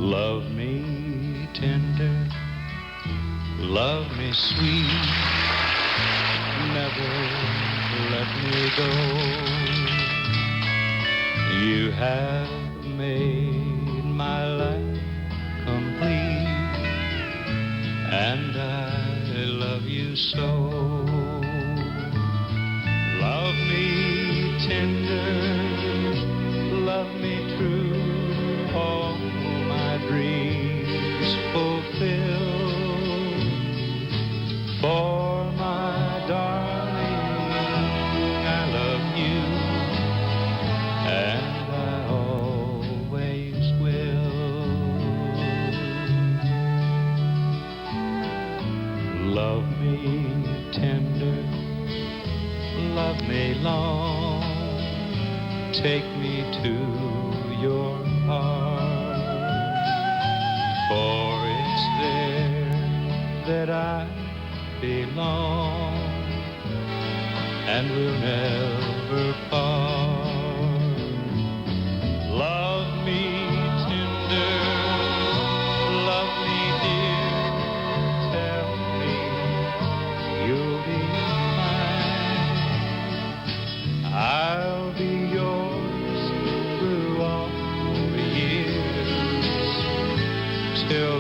Love me tender, love me sweet, never let me go. You have made my life complete, and I love you so. Love me tender, love me true, all my dreams fulfill. For my darling, I love you, and I always will. Love me tender, love me long, take me to your heart, for it's there that I belong, and we'll never part. Love me tender, love me dear, tell me you'll be mine. I'll be yours through all the years, till